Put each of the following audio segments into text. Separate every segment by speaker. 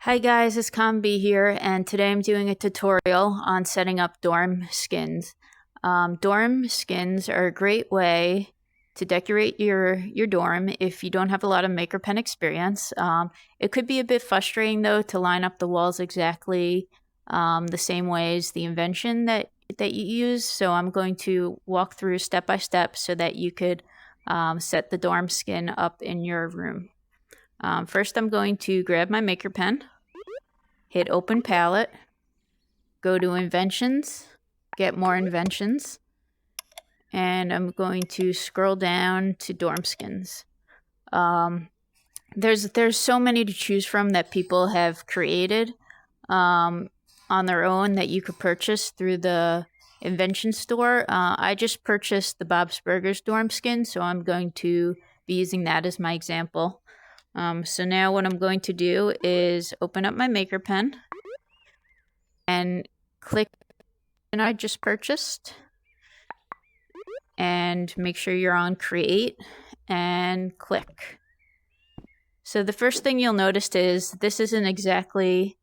Speaker 1: Hi guys, it's CalmBee here, and today I'm doing a tutorial on setting up dorm skins. Dorm skins are a great way to decorate your dorm if you don't have a lot of Maker Pen experience. It could be a bit frustrating though to line up the walls exactly the same way as the invention that you use, so I'm going to walk through step by step so that you could set the dorm skin up in your room. First, I'm going to grab my Maker Pen, hit Open Palette, go to Inventions, get more Inventions, and I'm going to scroll down to Dorm Skins. There's so many to choose from that people have created on their own that you could purchase through the Invention store. I just purchased the Bob's Burgers dorm skin, so I'm going to be using that as my example. So now what I'm going to do is open up my Maker Pen and click the I just purchased and make sure you're on Create and click. So the first thing you'll notice is this isn't exactly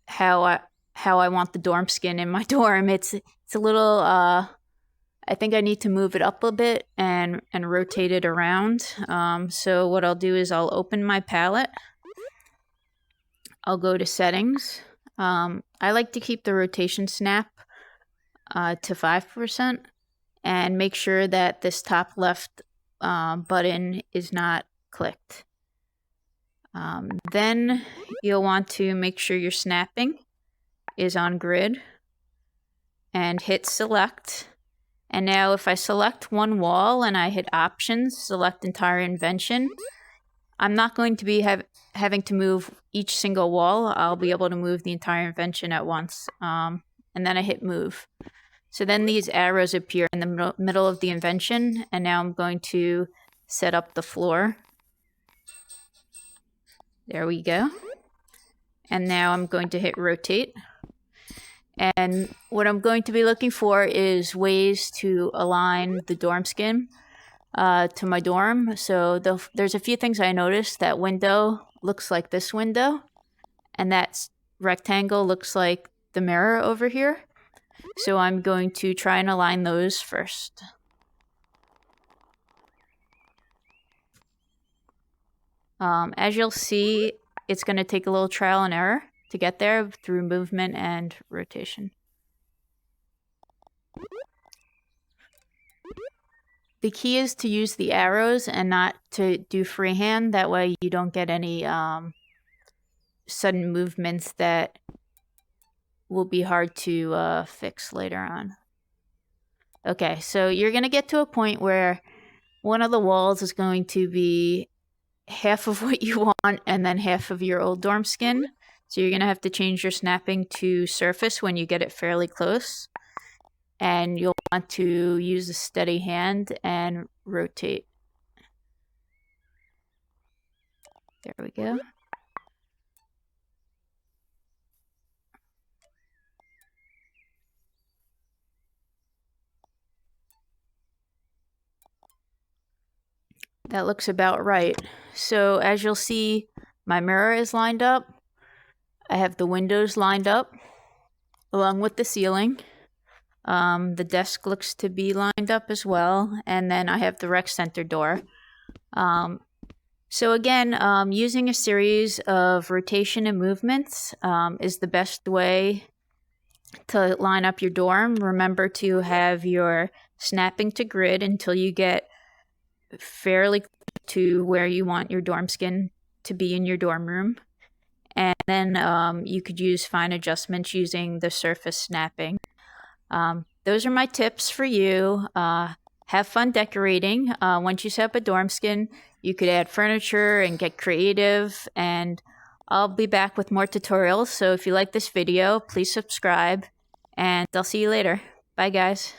Speaker 1: how I want the dorm skin in my dorm. It's a little I think I need to move it up a bit and rotate it around. So what I'll do is I'll open my palette. I'll go to settings. I like to keep the rotation snap to 5% and make sure that this top left button is not clicked. Then you'll want to make sure your snapping is on grid and hit select. And now if I select one wall and I hit options, select entire invention, I'm not going to be having to move each single wall. I'll be able to move the entire invention at once. And then I hit move. So then these arrows appear in the middle of the invention, and now I'm going to set up the floor. There we go. And now I'm going to hit rotate. And what I'm going to be looking for is ways to align the dorm skin to my dorm. So there's a few things I noticed. That window looks like this window, and that rectangle looks like the mirror over here. So I'm going to try and align those first. As you'll see, it's going to take a little trial and error to get there through movement and rotation. The key is to use the arrows and not to do freehand. That way you don't get any sudden movements that will be hard to fix later on. Okay, so you're going to get to a point where one of the walls is going to be half of what you want and then half of your old dorm skin. So you're going to have to change your snapping to surface when you get it fairly close. And you'll want to use a steady hand and rotate. There we go. That looks about right. So as you'll see, my mirror is lined up. I have the windows lined up along with the ceiling. The desk looks to be lined up as well. And then I have the rec center door. So again, using a series of rotation and movements is the best way to line up your dorm. Remember to have your snapping to grid until you get fairly to where you want your dorm skin to be in your dorm room. And then you could use fine adjustments using the surface snapping. Those are my tips for you. Have fun decorating. Once you set up a dorm skin, you could add furniture and get creative. And I'll be back with more tutorials. So if you like this video, please subscribe. And I'll see you later. Bye, guys.